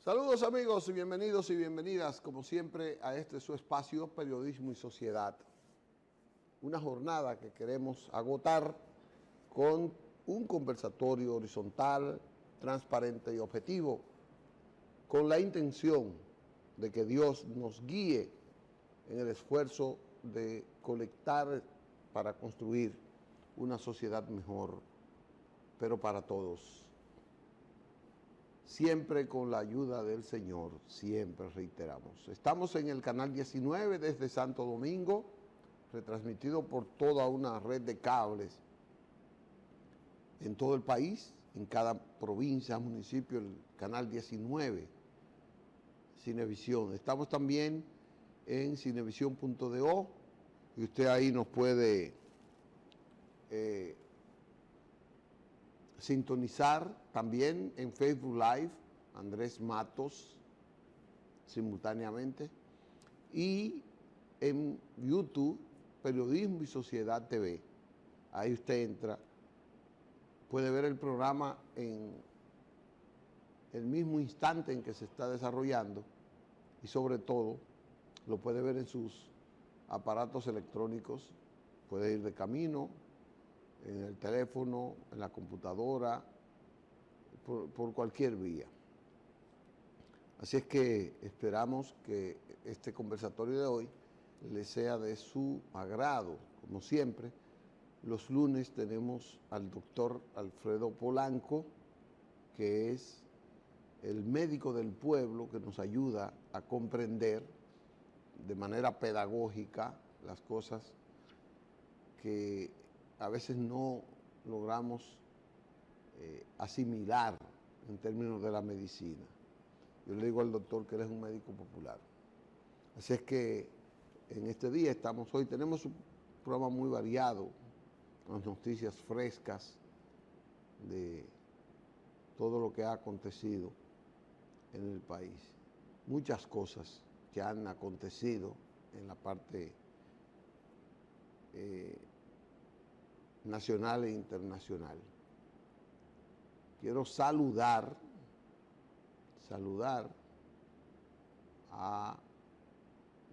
Saludos amigos y bienvenidas como siempre a este su espacio Periodismo y Sociedad. Una jornada que queremos agotar con un conversatorio horizontal, transparente y objetivo, con la intención de que Dios nos guíe en el esfuerzo de colectar para construir una sociedad mejor, pero para todos. Siempre con la ayuda del Señor, siempre reiteramos. Estamos en el canal 19 desde Santo Domingo, retransmitido por toda una red de cables en todo el país, en cada provincia, municipio, el canal 19, Cinevisión. Estamos también en cinevision.do y usted ahí nos puede sintonizar también en Facebook Live, Andrés Matos, simultáneamente, y en YouTube, Periodismo y Sociedad TV. Ahí usted entra, puede ver el programa en el mismo instante en que se está desarrollando y sobre todo lo puede ver en sus aparatos electrónicos, puede ir de camino, en el teléfono, en la computadora, por cualquier vía. Así es que esperamos que este conversatorio de hoy le sea de su agrado. Como siempre, los lunes tenemos al doctor Alfredo Polanco, que es el médico del pueblo que nos ayuda a comprender de manera pedagógica las cosas que a veces no logramos asimilar en términos de la medicina. Yo le digo al doctor que él es un médico popular. Así es que en este día hoy tenemos un programa muy variado, con noticias frescas de todo lo que ha acontecido en el país. Muchas cosas que han acontecido en la parte nacional e internacional. Quiero saludar a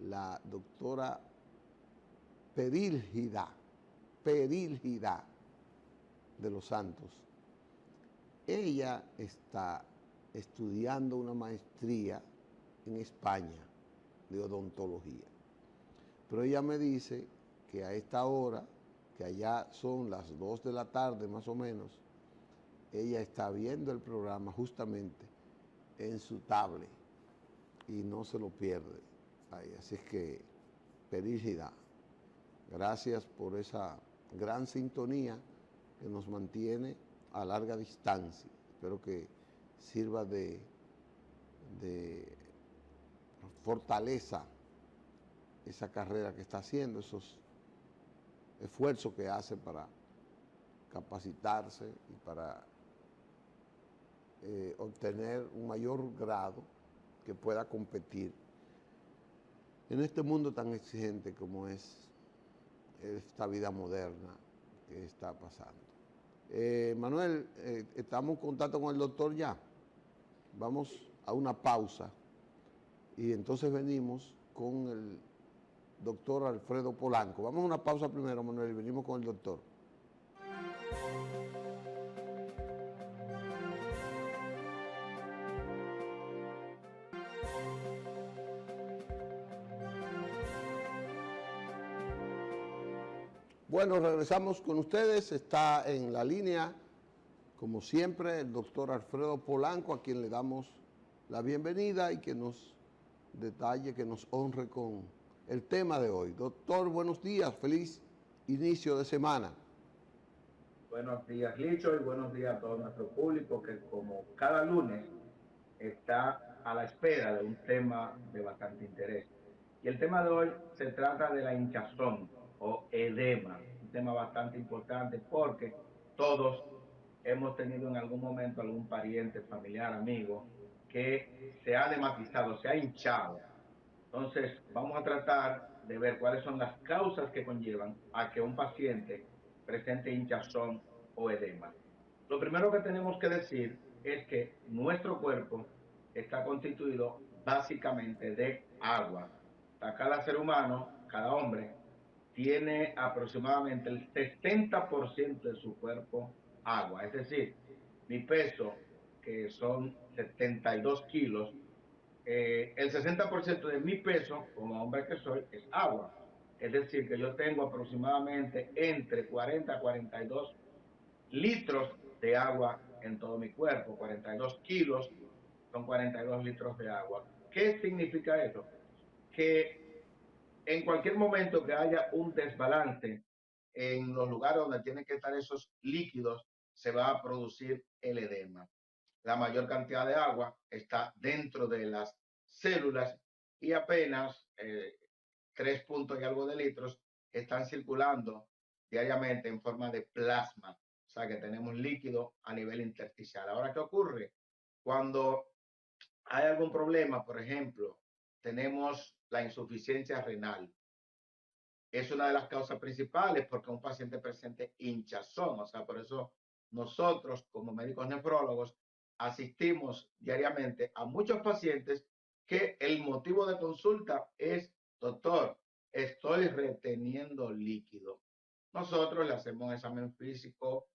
la doctora Perílgida de los Santos. Ella está estudiando una maestría en España de odontología. Pero ella me dice que a esta hora, que allá son las 2 de la tarde más o menos, ella está viendo el programa justamente en su tablet y no se lo pierde. Así es que, Perígida, gracias por esa gran sintonía que nos mantiene a larga distancia. Espero que sirva de fortaleza esa carrera que está haciendo, esos esfuerzos que hace para capacitarse y para obtener un mayor grado que pueda competir en este mundo tan exigente como es esta vida moderna que está pasando. Manuel, estamos en contacto con el doctor ya. Vamos a una pausa y entonces venimos con el doctor Alfredo Polanco. Vamos a una pausa primero, Manuel, y venimos con el doctor. Bueno, regresamos con ustedes. Está en la línea, como siempre, el doctor Alfredo Polanco, a quien le damos la bienvenida y que nos detalle, que nos honre con el tema de hoy. Doctor, buenos días, feliz inicio de semana. Buenos días, Licho, y buenos días a todo nuestro público que como cada lunes está a la espera de un tema de bastante interés. Y el tema de hoy se trata de la hinchazón o edema, un tema bastante importante porque todos hemos tenido en algún momento algún pariente, familiar, amigo que se ha edematizado, se ha hinchado. Entonces, vamos a tratar de ver cuáles son las causas que conllevan a que un paciente presente hinchazón o edema. Lo primero que tenemos que decir es que nuestro cuerpo está constituido básicamente de agua. O sea, cada ser humano, cada hombre, tiene aproximadamente el 60% de su cuerpo agua. Es decir, mi peso, que son 72 kilos, el 60% de mi peso, como hombre que soy, es agua. Es decir, que yo tengo aproximadamente entre 40 a 42 litros de agua en todo mi cuerpo. 42 kilos son 42 litros de agua. ¿Qué significa eso? Que en cualquier momento que haya un desbalance en los lugares donde tienen que estar esos líquidos, se va a producir el edema. La mayor cantidad de agua está dentro de las células y apenas 3 puntos y algo de litros están circulando diariamente en forma de plasma. O sea que tenemos líquido a nivel intersticial. Ahora, ¿qué ocurre? Cuando hay algún problema, por ejemplo, tenemos la insuficiencia renal. Es una de las causas principales porque un paciente presente hinchazón. O sea, por eso nosotros como médicos nefrólogos asistimos diariamente a muchos pacientes que el motivo de consulta es: doctor, estoy reteniendo líquido. Nosotros le hacemos un examen físico,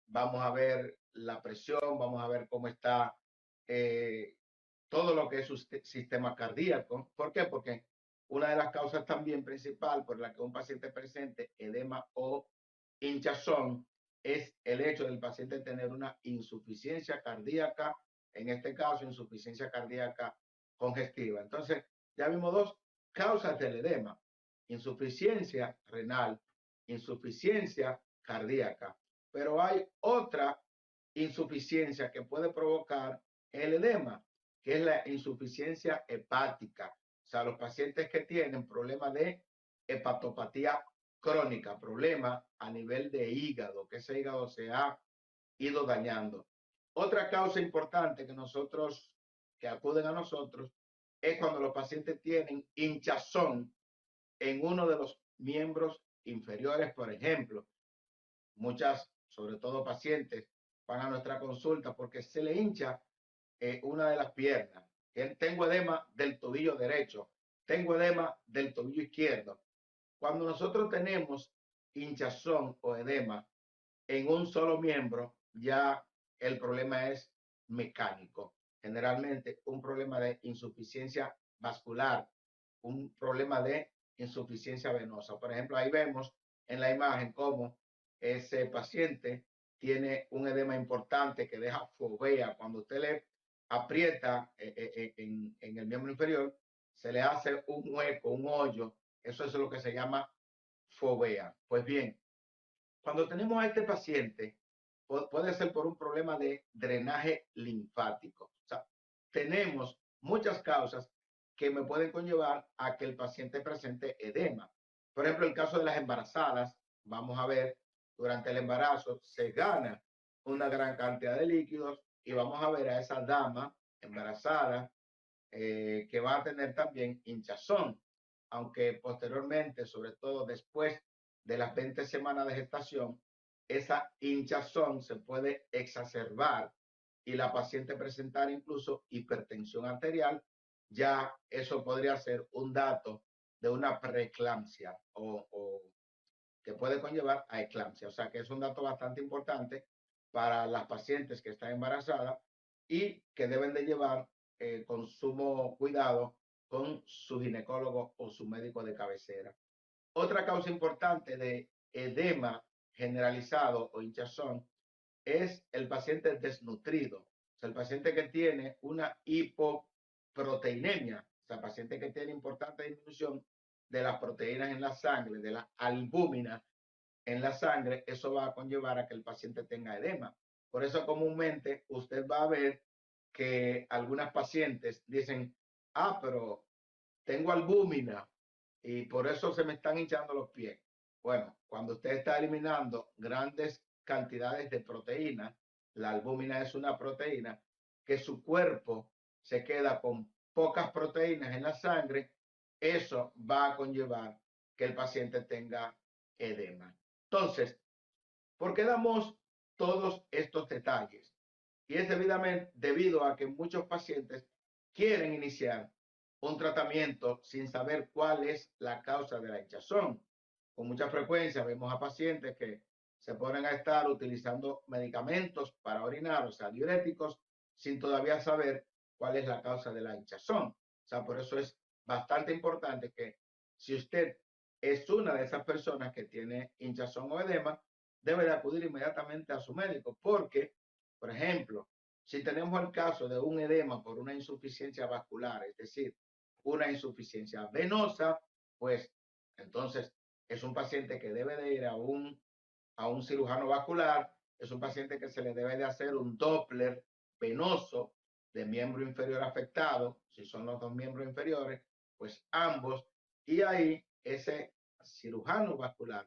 vamos a ver la presión, vamos a ver cómo está eh, todo lo que es su sistema cardíaco. ¿Por qué? Porque una de las causas también principal por la que un paciente presente edema o hinchazón es el hecho del paciente tener una insuficiencia cardíaca, en este caso insuficiencia cardíaca congestiva. Entonces, ya vimos dos causas del edema: insuficiencia renal, insuficiencia cardíaca. Pero hay otra insuficiencia que puede provocar el edema, que es la insuficiencia hepática. O sea, los pacientes que tienen problemas de hepatopatía crónica, problema a nivel de hígado, que ese hígado se ha ido dañando. Otra causa importante que acuden a nosotros, es cuando los pacientes tienen hinchazón en uno de los miembros inferiores. Por ejemplo, muchas, sobre todo pacientes, van a nuestra consulta porque se le hincha una de las piernas. Tengo edema del tobillo derecho, tengo edema del tobillo izquierdo. Cuando nosotros tenemos hinchazón o edema en un solo miembro, ya el problema es mecánico. Generalmente un problema de insuficiencia vascular, un problema de insuficiencia venosa. Por ejemplo, ahí vemos en la imagen cómo ese paciente tiene un edema importante que deja fovea. Cuando usted le aprieta en el miembro inferior, se le hace un hueco, un hoyo. Eso es lo que se llama fovea. Pues bien, cuando tenemos a este paciente, puede ser por un problema de drenaje linfático. O sea, tenemos muchas causas que me pueden conllevar a que el paciente presente edema. Por ejemplo, el caso de las embarazadas, vamos a ver, durante el embarazo se gana una gran cantidad de líquidos y vamos a ver a esa dama embarazada que va a tener también hinchazón, aunque posteriormente, sobre todo después de las 20 semanas de gestación, esa hinchazón se puede exacerbar y la paciente presentar incluso hipertensión arterial. Ya eso podría ser un dato de una preeclampsia o que puede conllevar a eclampsia. O sea que es un dato bastante importante para las pacientes que están embarazadas y que deben de llevar con sumo cuidado con su ginecólogo o su médico de cabecera. Otra causa importante de edema generalizado o hinchazón es el paciente desnutrido. O sea, el paciente que tiene una hipoproteinemia, o sea, el paciente que tiene importante disminución de las proteínas en la sangre, de la albúmina en la sangre. Eso va a conllevar a que el paciente tenga edema. Por eso comúnmente usted va a ver que algunas pacientes dicen: ah, pero tengo albúmina y por eso se me están hinchando los pies. Bueno, cuando usted está eliminando grandes cantidades de proteína, la albúmina es una proteína que su cuerpo se queda con pocas proteínas en la sangre, eso va a conllevar que el paciente tenga edema. Entonces, ¿por qué damos todos estos detalles? Y es debido a que muchos pacientes quieren iniciar un tratamiento sin saber cuál es la causa de la hinchazón. Con mucha frecuencia vemos a pacientes que se ponen a estar utilizando medicamentos para orinar, o sea, diuréticos, sin todavía saber cuál es la causa de la hinchazón. O sea, por eso es bastante importante que si usted es una de esas personas que tiene hinchazón o edema, debe de acudir inmediatamente a su médico, porque, por ejemplo, si tenemos el caso de un edema por una insuficiencia vascular, es decir, una insuficiencia venosa, pues entonces es un paciente que debe de ir a un cirujano vascular, es un paciente que se le debe de hacer un Doppler venoso de miembro inferior afectado, si son los dos miembros inferiores, pues ambos, y ahí ese cirujano vascular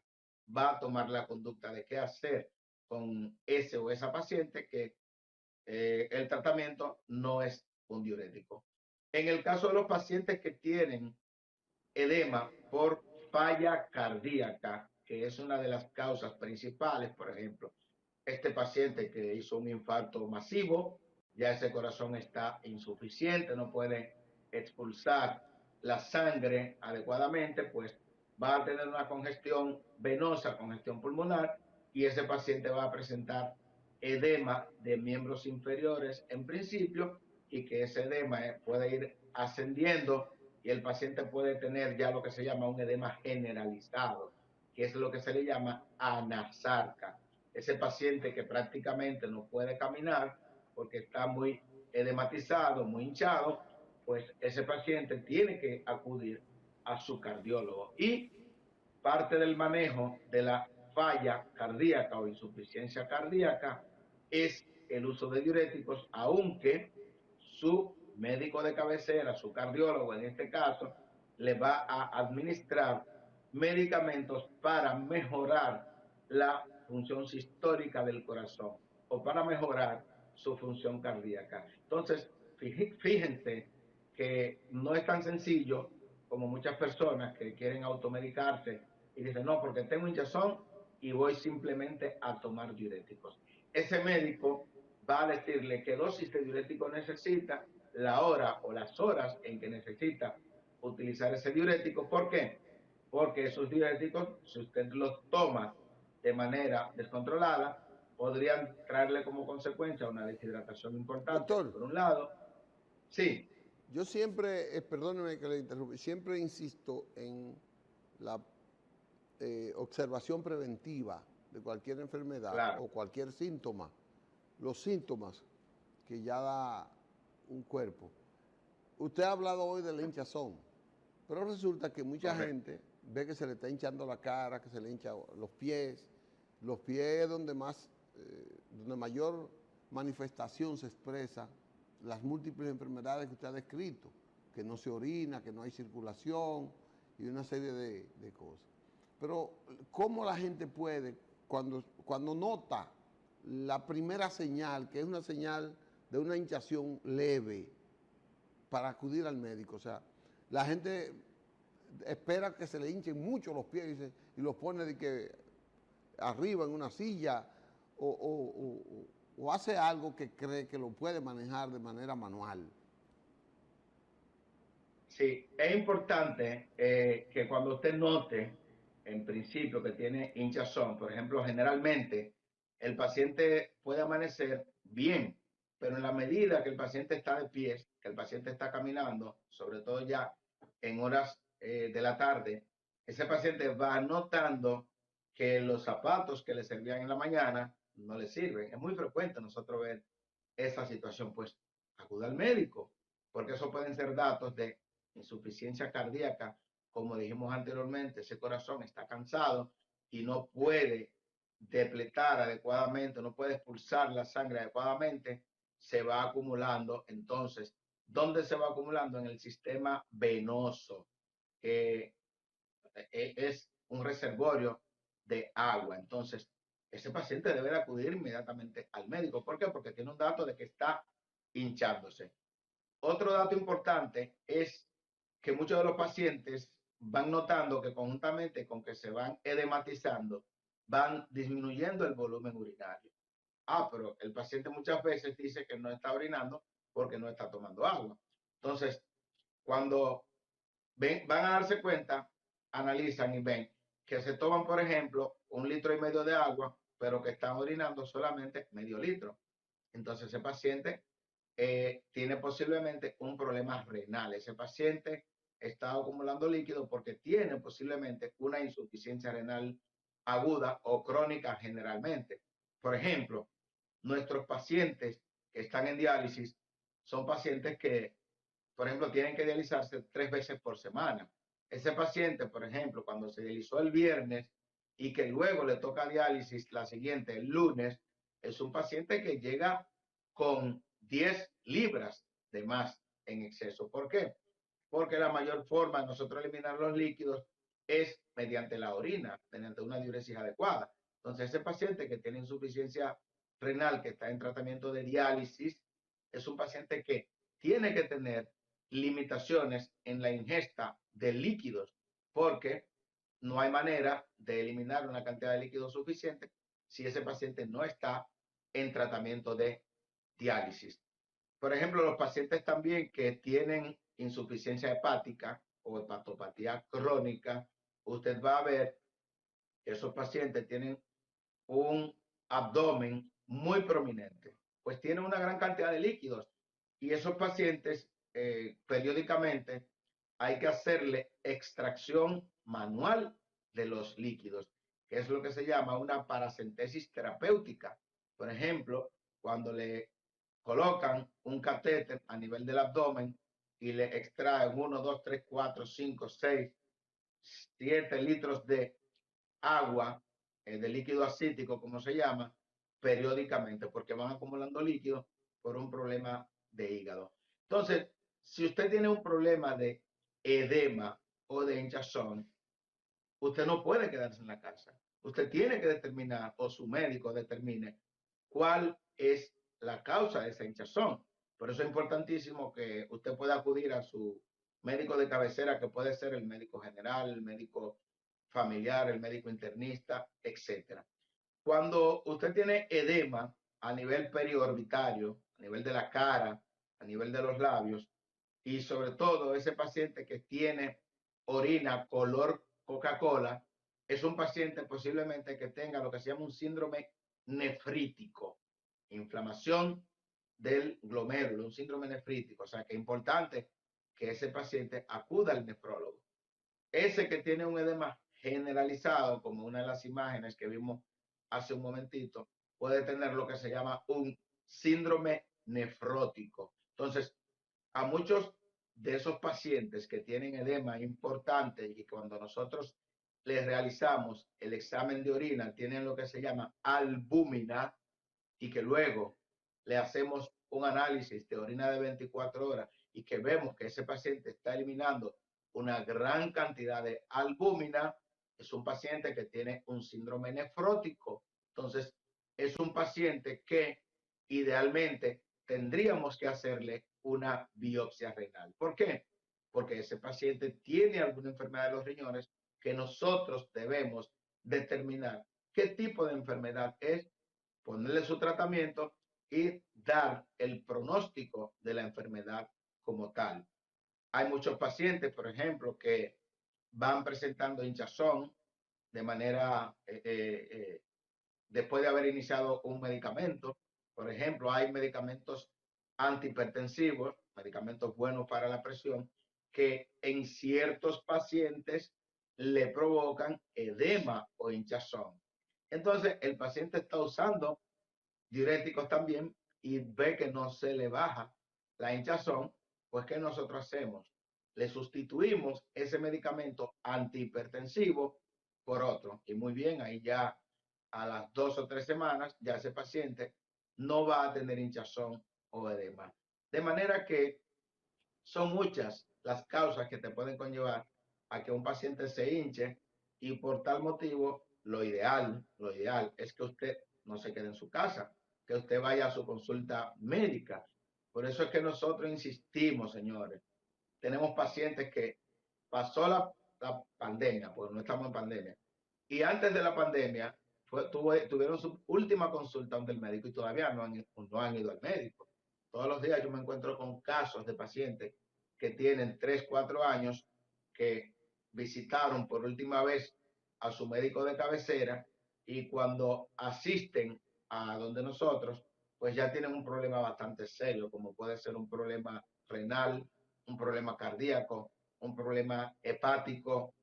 va a tomar la conducta de qué hacer con ese o esa paciente que el tratamiento no es un diurético. En el caso de los pacientes que tienen edema por falla cardíaca, que es una de las causas principales, por ejemplo, este paciente que hizo un infarto masivo, ya ese corazón está insuficiente, no puede expulsar la sangre adecuadamente, pues va a tener una congestión venosa, congestión pulmonar, y ese paciente va a presentar edema de miembros inferiores en principio, y que ese edema puede ir ascendiendo y el paciente puede tener ya lo que se llama un edema generalizado, que es lo que se le llama anasarca. Ese paciente que prácticamente no puede caminar porque está muy edematizado, muy hinchado, pues ese paciente tiene que acudir a su cardiólogo. Y parte del manejo de la falla cardíaca o insuficiencia cardíaca es el uso de diuréticos, aunque su médico de cabecera, su cardiólogo en este caso, le va a administrar medicamentos para mejorar la función sistólica del corazón o para mejorar su función cardíaca. Entonces, fíjense que no es tan sencillo como muchas personas que quieren automedicarse y dicen, no, porque tengo hinchazón y voy simplemente a tomar diuréticos. Ese médico va a decirle qué dosis de diurético necesita, la hora o las horas en que necesita utilizar ese diurético. ¿Por qué? Porque esos diuréticos, si usted los toma de manera descontrolada, podrían traerle como consecuencia una deshidratación importante, Doctor, por un lado. Sí, yo siempre, perdóneme que le interrumpa, siempre insisto en la observación preventiva de cualquier enfermedad claro, o cualquier síntoma, los síntomas que ya da un cuerpo. Usted ha hablado hoy de la hinchazón, pero resulta que mucha correcto. gente ve que se le está hinchando la cara, que se le hincha los pies es donde más, donde mayor manifestación se expresa las múltiples enfermedades que usted ha descrito, que no se orina, que no hay circulación y una serie de cosas. Pero, ¿cómo la gente puede, cuando nota la primera señal, que es una señal de una hinchación leve, para acudir al médico? O sea, la gente espera que se le hinchen mucho los pies y los pone de que arriba en una silla o hace algo que cree que lo puede manejar de manera manual. Sí, es importante que cuando usted note en principio que tiene hinchazón, por ejemplo, generalmente el paciente puede amanecer bien, pero en la medida que el paciente está de pies, que el paciente está caminando, sobre todo ya en horas de la tarde, ese paciente va notando que los zapatos que le servían en la mañana no le sirven. Es muy frecuente nosotros ver esa situación, pues acuda al médico, porque eso pueden ser datos de insuficiencia cardíaca, como dijimos anteriormente, ese corazón está cansado y no puede depletar adecuadamente, no puede expulsar la sangre adecuadamente, se va acumulando. Entonces, ¿dónde se va acumulando? En el sistema venoso, que es un reservorio de agua. Entonces, ese paciente debe de acudir inmediatamente al médico. ¿Por qué? Porque tiene un dato de que está hinchándose. Otro dato importante es que muchos de los pacientes van notando que conjuntamente con que se van edematizando, van disminuyendo el volumen urinario. pero el paciente muchas veces dice que no está orinando porque no está tomando agua. Entonces, cuando van a darse cuenta, analizan y ven que se toman, por ejemplo, 1,5 litros de agua, pero que están orinando solamente medio litro. Entonces ese paciente tiene posiblemente un problema renal. Ese paciente está acumulando líquido porque tiene posiblemente una insuficiencia renal aguda o crónica generalmente. Por ejemplo, nuestros pacientes que están en diálisis son pacientes que, por ejemplo, tienen que dializarse 3 veces por semana. Ese paciente, por ejemplo, cuando se dializó el viernes y que luego le toca diálisis la siguiente, el lunes, es un paciente que llega con 10 libras de más en exceso. ¿Por qué? Porque la mayor forma de nosotros eliminar los líquidos es mediante la orina, mediante una diuresis adecuada. Entonces, ese paciente que tiene insuficiencia renal, que está en tratamiento de diálisis, es un paciente que tiene que tener limitaciones en la ingesta de líquidos, porque no hay manera de eliminar una cantidad de líquidos suficiente si ese paciente no está en tratamiento de diálisis. Por ejemplo, los pacientes también que tienen insuficiencia hepática o hepatopatía crónica, usted va a ver que esos pacientes tienen un abdomen muy prominente, pues tienen una gran cantidad de líquidos y esos pacientes periódicamente hay que hacerle extracción manual de los líquidos, que es lo que se llama una paracentesis terapéutica. Por ejemplo, cuando le colocan un catéter a nivel del abdomen y le extraen 1, 2, 3, 4, 5, 6, 7 litros de agua, de líquido acítico, como se llama, periódicamente, porque van acumulando líquido por un problema de hígado. Entonces, si usted tiene un problema de edema o de hinchazón, usted no puede quedarse en la casa. Usted tiene que determinar, o su médico determine, cuál es la causa de esa hinchazón. Por eso es importantísimo que usted pueda acudir a su médico de cabecera, que puede ser el médico general, el médico familiar, el médico internista, etc. Cuando usted tiene edema a nivel periorbitario, a nivel de la cara, a nivel de los labios, y sobre todo ese paciente que tiene orina color Coca-Cola, es un paciente posiblemente que tenga lo que se llama un síndrome nefrítico, inflamación del glomérulo, un síndrome nefrítico. O sea que es importante que ese paciente acuda al nefrólogo. Ese que tiene un edema generalizado, como una de las imágenes que vimos hace un momentito, puede tener lo que se llama un síndrome nefrótico. Entonces, a muchos de esos pacientes que tienen edema importante y cuando nosotros les realizamos el examen de orina, tienen lo que se llama albúmina y que luego le hacemos un análisis de orina de 24 horas y que vemos que ese paciente está eliminando una gran cantidad de albúmina, es un paciente que tiene un síndrome nefrótico. Entonces, es un paciente que idealmente tendríamos que hacerle una biopsia renal. ¿Por qué? Porque ese paciente tiene alguna enfermedad de los riñones que nosotros debemos determinar qué tipo de enfermedad es, ponerle su tratamiento y dar el pronóstico de la enfermedad como tal. Hay muchos pacientes, por ejemplo, que van presentando hinchazón de manera, después de haber iniciado un medicamento. Por ejemplo, hay medicamentos antihipertensivos, medicamentos buenos para la presión, que en ciertos pacientes le provocan edema o hinchazón. Entonces, el paciente está usando diuréticos también y ve que no se le baja la hinchazón, pues ¿qué nosotros hacemos? Le sustituimos ese medicamento antihipertensivo por otro. Y muy bien, ahí ya a las 2 o 3 semanas, ya ese paciente no va a tener hinchazón o edema. De manera que son muchas las causas que te pueden conllevar a que un paciente se hinche y por tal motivo lo ideal es que usted no se quede en su casa, que usted vaya a su consulta médica. Por eso es que nosotros insistimos, señores. Tenemos pacientes que pasó la pandemia, porque no estamos en pandemia, y antes de la pandemia tuvieron su última consulta donde el médico y todavía no han ido al médico. Todos los días yo me encuentro con casos de pacientes que tienen 3, 4 años que visitaron por última vez a su médico de cabecera y cuando asisten a donde nosotros, pues ya tienen un problema bastante serio, como puede ser un problema renal, un problema cardíaco, un problema hepático,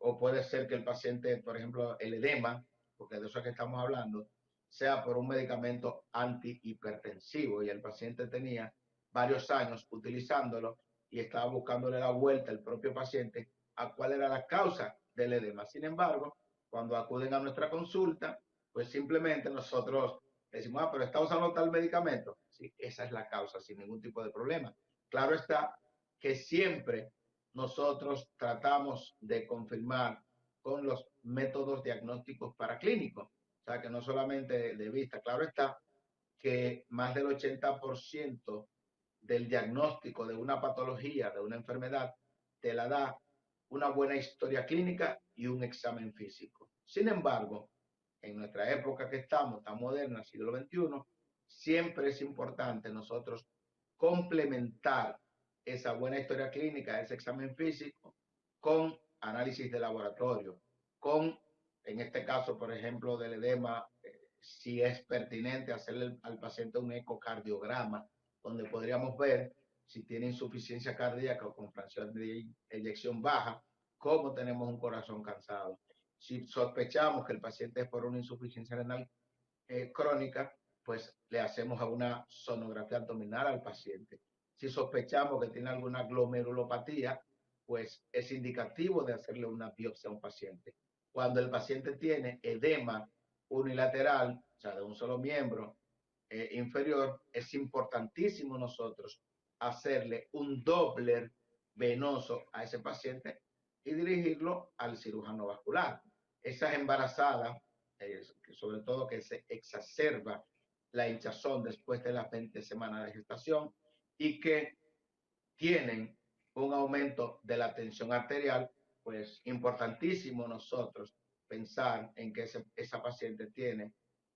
o puede ser que el paciente, por ejemplo, el edema, porque de eso es que estamos hablando, sea por un medicamento antihipertensivo y el paciente tenía varios años utilizándolo y estaba buscándole la vuelta el propio paciente a cuál era la causa del edema. Sin embargo, cuando acuden a nuestra consulta, pues simplemente nosotros decimos, pero está usando tal medicamento. Sí, esa es la causa, sin ningún tipo de problema. Claro está que siempre nosotros tratamos de confirmar con los métodos diagnósticos paraclínicos. O sea, que no solamente de vista. Claro está que más del 80% del diagnóstico de una patología, de una enfermedad, te la da una buena historia clínica y un examen físico. Sin embargo, en nuestra época que estamos, tan moderna, siglo XXI, siempre es importante nosotros complementar esa buena historia clínica, ese examen físico, con análisis de laboratorio, con, en este caso, por ejemplo, del edema, si es pertinente hacerle al paciente un ecocardiograma, donde podríamos ver si tiene insuficiencia cardíaca o con fracción de eyección baja, cómo tenemos un corazón cansado. Si sospechamos que el paciente es por una insuficiencia renal crónica, pues le hacemos a una sonografía abdominal al paciente. Si sospechamos que tiene alguna glomerulopatía, pues es indicativo de hacerle una biopsia a un paciente. Cuando el paciente tiene edema unilateral, o sea, de un solo miembro inferior, es importantísimo nosotros hacerle un Doppler venoso a ese paciente y dirigirlo al cirujano vascular. Esas embarazadas, sobre todo que se exacerba la hinchazón después de las 20 semanas de gestación y que tienen un aumento de la tensión arterial, pues importantísimo nosotros pensar en que esa paciente tiene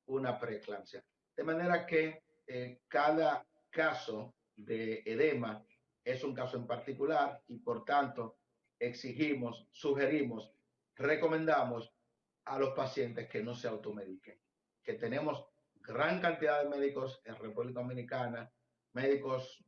una preeclampsia. De manera que cada caso de edema es un caso en particular y por tanto exigimos, sugerimos, recomendamos a los pacientes que no se automediquen, que tenemos gran cantidad de médicos en República Dominicana, médicos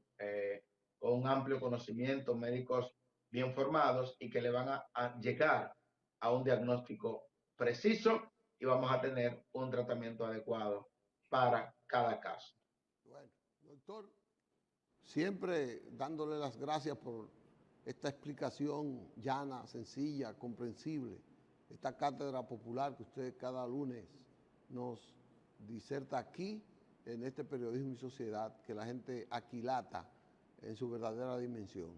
con un amplio conocimiento, médicos bien formados y que le van a llegar a un diagnóstico preciso y vamos a tener un tratamiento adecuado para cada caso. Bueno, doctor, siempre dándole las gracias por esta explicación llana, sencilla, comprensible, esta cátedra popular que usted cada lunes nos diserta aquí en este Periodismo y Sociedad, que la gente aquilata en su verdadera dimensión.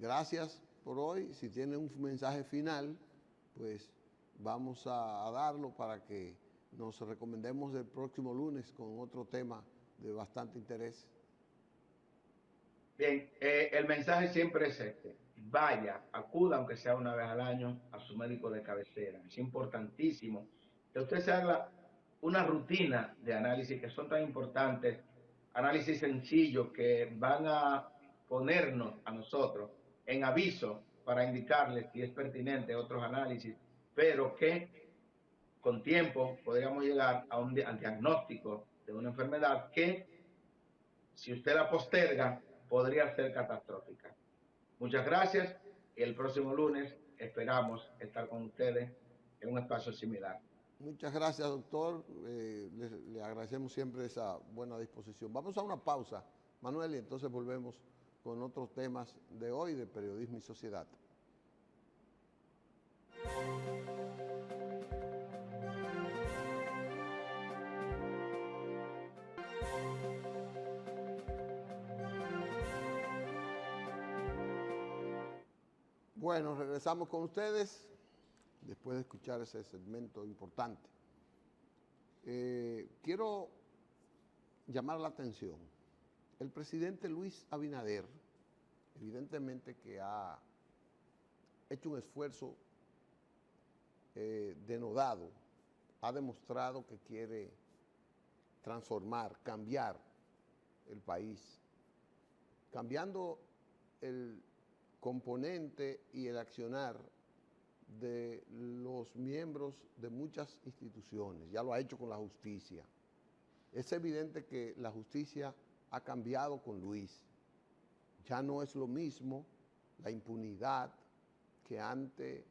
Gracias por hoy. Si tiene un mensaje final, pues vamos a darlo para que nos recomendemos el próximo lunes con otro tema de bastante interés. Bien, el mensaje siempre es este. Vaya, acuda, aunque sea una vez al año, a su médico de cabecera. Es importantísimo que usted se haga una rutina de análisis que son tan importantes, análisis sencillos que van a ponernos a nosotros en aviso para indicarles si es pertinente otros análisis, pero que con tiempo podríamos llegar al diagnóstico de una enfermedad que, si usted la posterga, podría ser catastrófica. Muchas gracias y el próximo lunes esperamos estar con ustedes en un espacio similar. Muchas gracias, doctor. Le agradecemos siempre esa buena disposición. Vamos a una pausa, Manuel, y entonces volvemos con otros temas de hoy de Periodismo y Sociedad. Bueno, regresamos con ustedes después de escuchar ese segmento importante. Quiero llamar la atención. El presidente Luis Abinader, evidentemente que ha hecho un esfuerzo denodado ha demostrado que quiere transformar, cambiar el país, cambiando el componente y el accionar de los miembros de muchas instituciones. Ya lo ha hecho con la justicia. Es evidente que la justicia ha cambiado con Luis. Ya no es lo mismo la impunidad que antes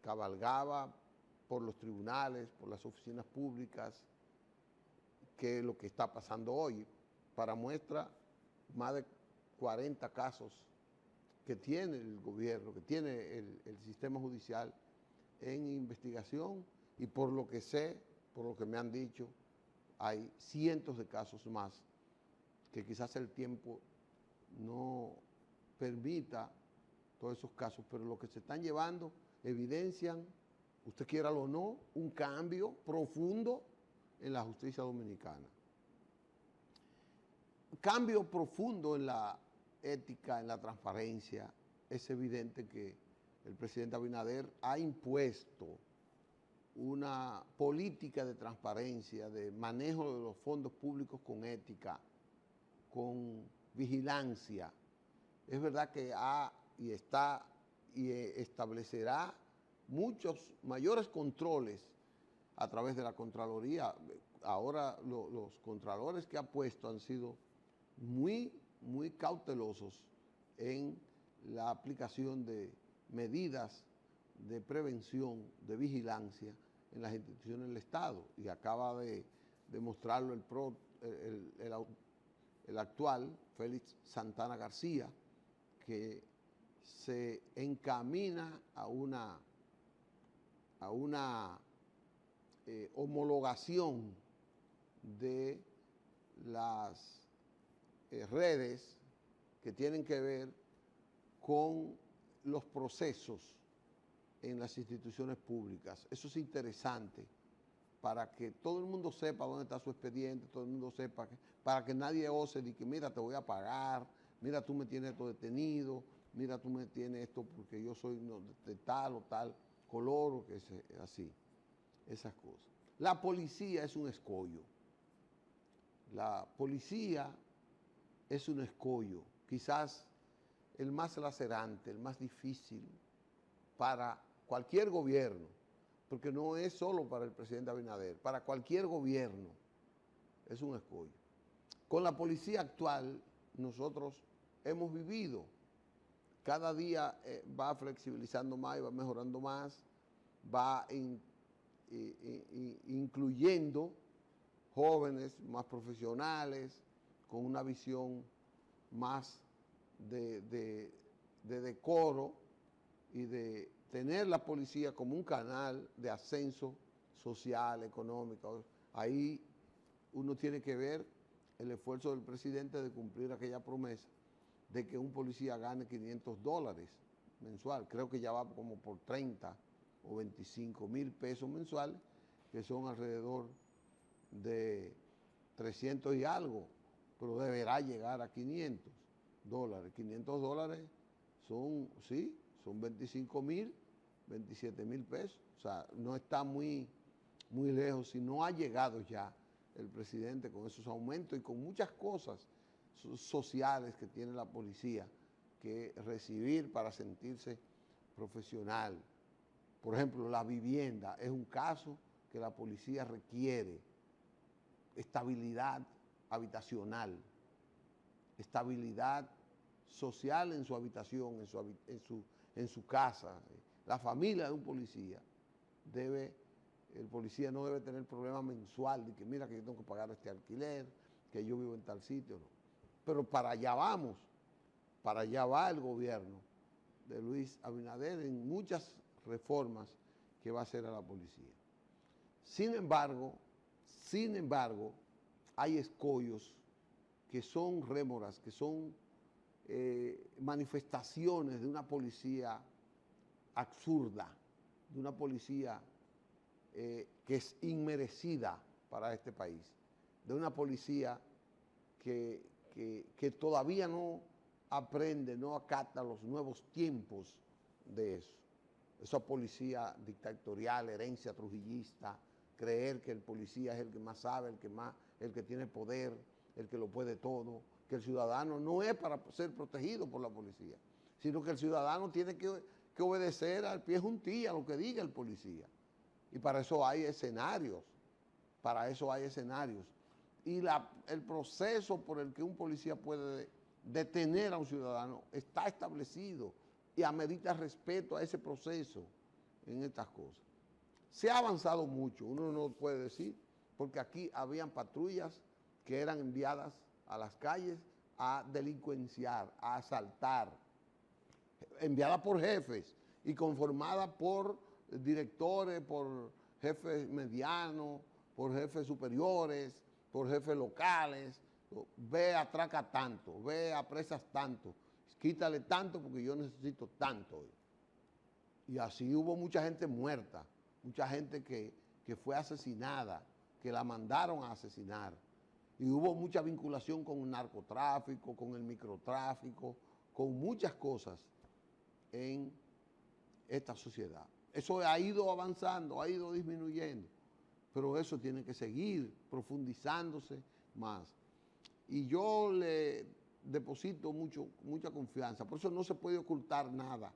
cabalgaba por los tribunales, por las oficinas públicas, que lo que está pasando hoy. Para muestra, más de 40 casos que tiene el gobierno, que tiene el sistema judicial en investigación, y por lo que sé, por lo que me han dicho, hay cientos de casos más que quizás el tiempo no permita todos esos casos, pero lo que se están llevando evidencian, usted quiera o no, un cambio profundo en la justicia dominicana. Cambio profundo en la ética, en la transparencia. Es evidente que el presidente Abinader ha impuesto una política de transparencia, de manejo de los fondos públicos con ética, con vigilancia. Es verdad que ha y está y establecerá muchos mayores controles a través de la Contraloría. Ahora los contralores que ha puesto han sido muy cautelosos en la aplicación de medidas de prevención, de vigilancia en las instituciones del Estado, y acaba de demostrarlo el actual, Félix Santana García, que se encamina a una homologación de las redes que tienen que ver con los procesos en las instituciones públicas. Eso es interesante para que todo el mundo sepa dónde está su expediente, todo el mundo sepa, para que nadie ose de que mira, te voy a pagar, mira, tú me tienes esto detenido, mira, tú me tienes esto porque yo soy de tal o tal color, o que es así, esas cosas. La policía es un escollo. La policía es un escollo, quizás el más lacerante, el más difícil para cualquier gobierno, porque no es solo para el presidente Abinader, para cualquier gobierno es un escollo. Con la policía actual nosotros hemos vivido, cada día va flexibilizando más y va mejorando más, va incluyendo jóvenes más profesionales, con una visión más de decoro y de tener la policía como un canal de ascenso social, económico. Ahí uno tiene que ver el esfuerzo del presidente de cumplir aquella promesa de que un policía gane $500 mensual. Creo que ya va como por 30 o 25 mil pesos mensuales, que son alrededor de 300 y algo, pero deberá llegar a $500. $500 son, sí, son 25 mil, 27 mil pesos. O sea, no está muy lejos, si no ha llegado ya el presidente con esos aumentos y con muchas cosas sociales que tiene la policía que recibir para sentirse profesional. Por ejemplo, la vivienda es un caso que la policía requiere estabilidad habitacional, estabilidad social en su habitación, en su casa. La familia de un policía el policía no debe tener problema mensual de que mira que yo tengo que pagar este alquiler, que yo vivo en tal sitio, no. Pero para allá vamos, para allá va el gobierno de Luis Abinader en muchas reformas que va a hacer a la policía. Sin embargo, hay escollos que son rémoras, que son manifestaciones de una policía absurda, de una policía que es inmerecida para este país, de una policía que todavía no aprende, no acata los nuevos tiempos de eso. Esa policía dictatorial, herencia trujillista, creer que el policía es el que más sabe, el que tiene poder, el que lo puede todo, que el ciudadano no es para ser protegido por la policía, sino que el ciudadano tiene que obedecer al pie juntilla a lo que diga el policía. Y para eso hay escenarios, Y el proceso por el que un policía puede detener a un ciudadano está establecido y amerita respeto a ese proceso en estas cosas. Se ha avanzado mucho, uno no puede decir, porque aquí habían patrullas que eran enviadas a las calles a delincuenciar, a asaltar, enviadas por jefes y conformadas por directores, por jefes medianos, por jefes superiores, por jefes locales. Ve, atraca tanto, ve, apresas tanto, quítale tanto porque yo necesito tanto. Y así hubo mucha gente muerta, mucha gente que fue asesinada, que la mandaron a asesinar. Y hubo mucha vinculación con el narcotráfico, con el microtráfico, con muchas cosas en esta sociedad. Eso ha ido avanzando, ha ido disminuyendo, pero eso tiene que seguir profundizándose más. Y yo le deposito mucha confianza, por eso no se puede ocultar nada,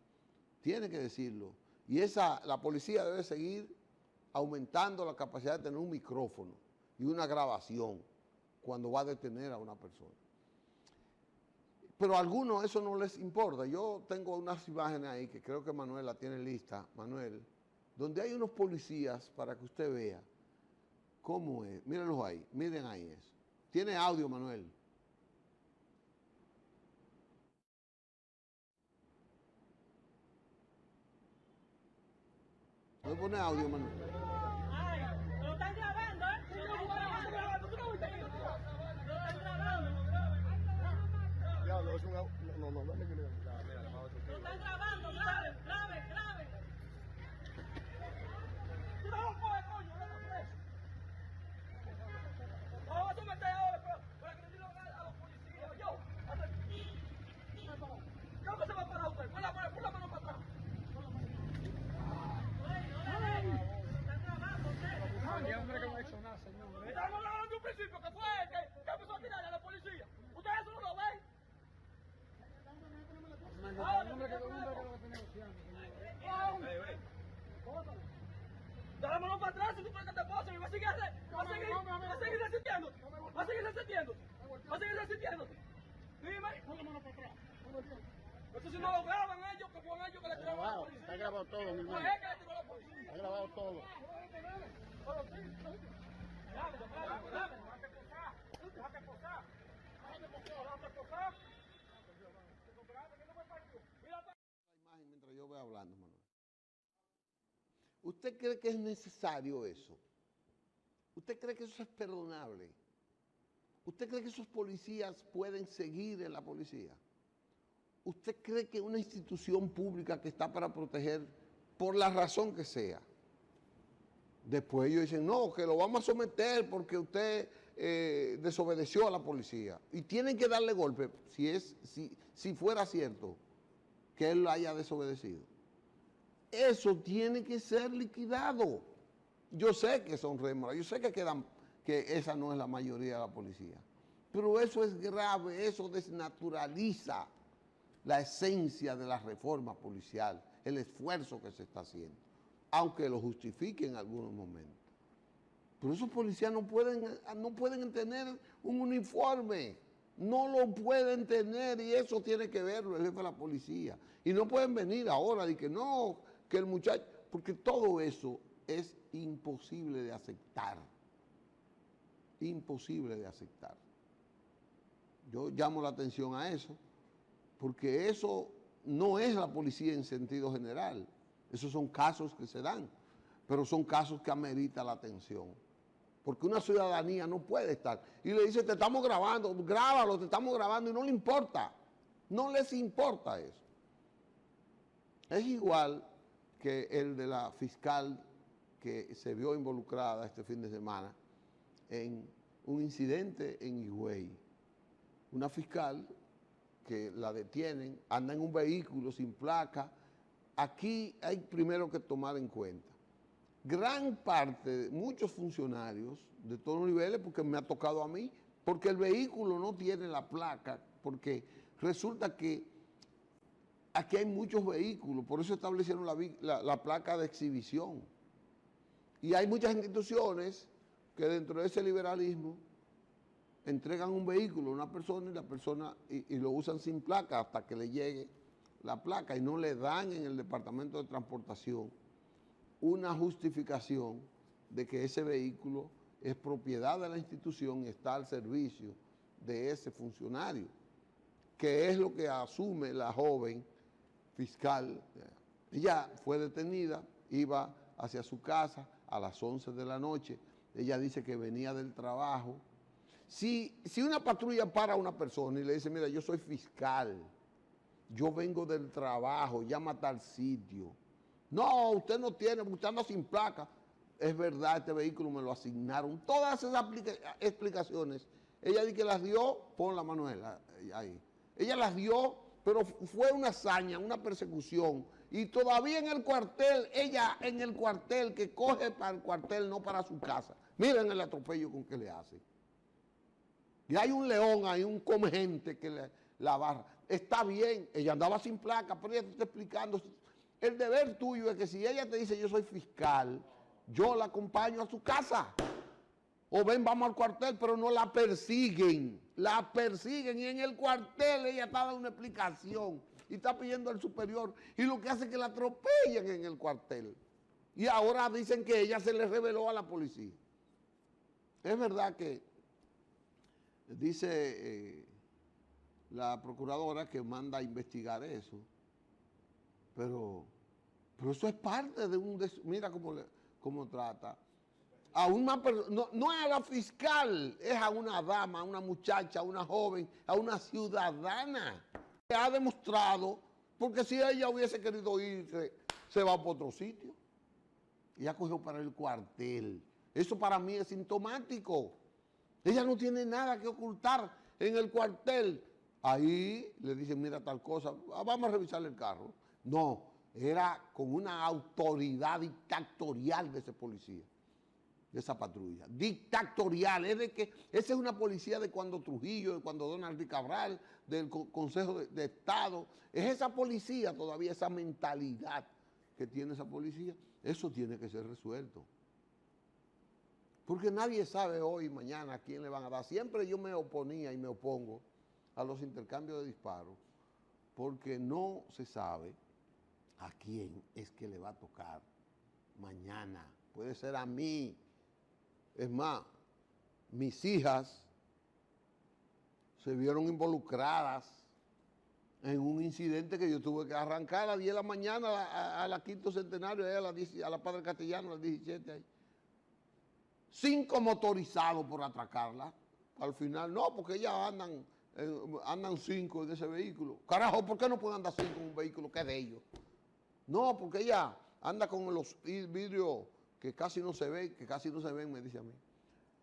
tiene que decirlo. Y la policía debe seguir aumentando la capacidad de tener un micrófono y una grabación cuando va a detener a una persona. Pero a algunos eso no les importa. Yo tengo unas imágenes ahí que creo que Manuel la tiene lista, Manuel, donde hay unos policías para que usted vea cómo es. Mírenlos ahí, miren ahí eso. ¿Tiene audio, Manuel? ¿No le pone audio, Manuel? Ay, lo están grabando, ¿eh? Lo están grabando. ¿Tú no viste que lo están grabando? Diablo, es una... No, dame que le... Lo están grabando, grave. Tú no lo coges, coño, no lo coges. Vamos a someter ahora para que le digan a los policías. Yo que se va a parar usted. Pon la mano para atrás. Hombre, que no ha hecho nada, señor. Estamos hablando de un principio que fue que empezó a tirar a la policía. ¿Ustedes eso no lo ven? Un hombre que lo está negociando, señor. Dámelo para atrás si tú crees que te pasa. Y va a seguir resistiendo. Dime. Pon la mano para atrás. Eso si no lo graban ellos, que fueron ellos que le tiraron a la policía. Está grabado todo, mi No hermano. es que le tiró a la policía. Está grabado todo. La imagen mientras yo voy hablando, Manuel. ¿Usted cree que es necesario eso? ¿Usted cree que eso es perdonable? ¿Usted cree que esos policías pueden seguir en la policía? ¿Usted cree que una institución pública que está para proteger, por la razón que sea, después ellos dicen, no, que lo vamos a someter porque usted desobedeció a la policía? Y tienen que darle golpe, si fuera cierto que él lo haya desobedecido. Eso tiene que ser liquidado. Yo sé que son rémoras, yo sé que esa no es la mayoría de la policía, pero eso es grave, eso desnaturaliza la esencia de la reforma policial, el esfuerzo que se está haciendo, aunque lo justifique en algunos momentos. Pero esos policías no pueden tener un uniforme, no lo pueden tener, y eso tiene que verlo el jefe de la policía. Y no pueden venir ahora y que no, que el muchacho, porque todo eso es imposible de aceptar. Imposible de aceptar. Yo llamo la atención a eso, porque eso no es la policía en sentido general. Esos son casos que se dan, pero son casos que ameritan la atención. Porque una ciudadanía no puede estar. Y le dice, te estamos grabando, grábalo, te estamos grabando, y no le importa. No les importa eso. Es igual que el de la fiscal que se vio involucrada este fin de semana en un incidente en Higüey. Una fiscal que la detienen, anda en un vehículo sin placa. Aquí hay primero que tomar en cuenta. gran parte, muchos funcionarios de todos los niveles, porque me ha tocado a mí, porque el vehículo no tiene la placa, porque resulta que aquí hay muchos vehículos, por eso establecieron la placa de exhibición. Y hay muchas instituciones que dentro de ese liberalismo entregan un vehículo a una persona y la persona y lo usan sin placa hasta que le llegue la placa y no le dan en el departamento de transportación una justificación de que ese vehículo es propiedad de la institución y está al servicio de ese funcionario, que es lo que asume la joven fiscal. Ella fue detenida, iba hacia su casa a las 11 de la noche, ella dice que venía del trabajo. Si una patrulla para a una persona y le dice, mira, yo soy fiscal, yo vengo del trabajo, llama a tal sitio. No, usted no tiene, usted anda sin placa. Es verdad, este vehículo me lo asignaron. Todas esas explicaciones, ella dice que las dio, pon la mano ahí. Ella las dio, pero fue una hazaña, una persecución. Y todavía en el cuartel, ella en el cuartel, que coge para el cuartel, no para su casa. Miren el atropello con que le hace. Y hay un león ahí, un come gente que la barra. Está bien, ella andaba sin placa, pero ella te está explicando. El deber tuyo es que si ella te dice yo soy fiscal, yo la acompaño a su casa. O ven, vamos al cuartel, pero no la persiguen. La persiguen y en el cuartel ella está dando una explicación y está pidiendo al superior. Y lo que hace es que la atropellan en el cuartel. Y ahora dicen que ella se le reveló a la policía. Es verdad que dice la procuradora que manda a investigar eso. Pero eso es parte de un... Mira cómo trata. A una no es a la fiscal, es a una dama, a una muchacha, a una joven, a una ciudadana. Que ha demostrado, porque si ella hubiese querido irse, se va para otro sitio. Ella cogió para el cuartel. Eso para mí es sintomático. Ella no tiene nada que ocultar en el cuartel. Ahí le dicen, mira tal cosa, vamos a revisar el carro. No, era con una autoridad dictatorial de ese policía, de esa patrulla. Dictatorial, es de que esa es una policía de cuando Trujillo, de cuando Donald Cabral, del Consejo de Estado. Es esa policía todavía, esa mentalidad que tiene esa policía. Eso tiene que ser resuelto. Porque nadie sabe hoy y mañana a quién le van a dar. Siempre yo me oponía y me opongo a los intercambios de disparos, porque no se sabe a quién es que le va a tocar mañana. Puede ser a mí. Es más, mis hijas se vieron involucradas en un incidente que yo tuve que arrancar a las 10 de la mañana a la quinto centenario, a la Padre Castellano, a las 17 ahí. 5 motorizados por atracarla. Al final, no, porque ellas andan 5 en ese vehículo. Carajo, ¿por qué no pueden andar 5 en un vehículo que es de ellos? No, porque ella anda con los vidrios que casi no se ven, me dice a mí.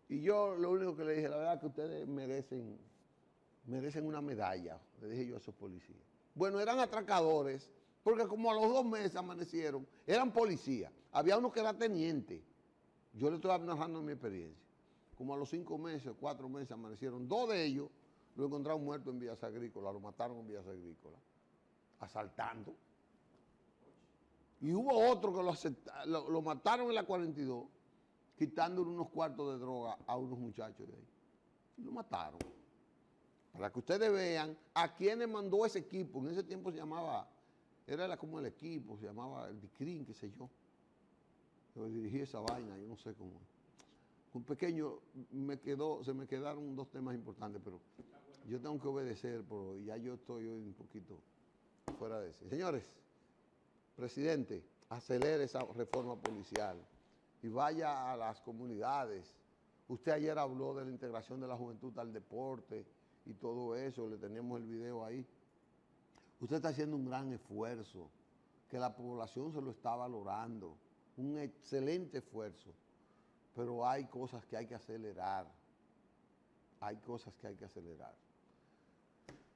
Y yo lo único que le dije, la verdad que ustedes merecen una medalla, le dije yo a esos policías. Bueno, eran atracadores, porque como a los 2 meses amanecieron, eran policías. Había uno que era teniente. Yo le estoy narrando mi experiencia. Como a los 5 meses, 4 meses amanecieron. 2 de ellos lo encontraron muerto en Vías Agrícolas, lo mataron en Vías Agrícolas, asaltando. Y hubo otro que lo mataron en la 42, quitándole unos cuartos de droga a unos muchachos de ahí. Y lo mataron. Para que ustedes vean a quiénes mandó ese equipo. En ese tiempo se llamaba, era como el equipo, se llamaba el DICRIN, qué sé yo. Yo dirigí esa vaina, yo no sé cómo. Un pequeño, se me quedaron 2 temas importantes, pero yo tengo que obedecer, pero ya yo estoy hoy un poquito fuera de sí. Señores, presidente, acelere esa reforma policial y vaya a las comunidades. Usted ayer habló de la integración de la juventud al deporte y todo eso, le tenemos el video ahí. Usted está haciendo un gran esfuerzo, que la población se lo está valorando, un excelente esfuerzo, pero hay cosas que hay que acelerar. Hay cosas que hay que acelerar.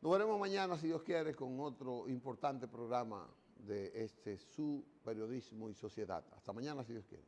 Nos veremos mañana, si Dios quiere, con otro importante programa de su periodismo y sociedad. Hasta mañana, si Dios quiere.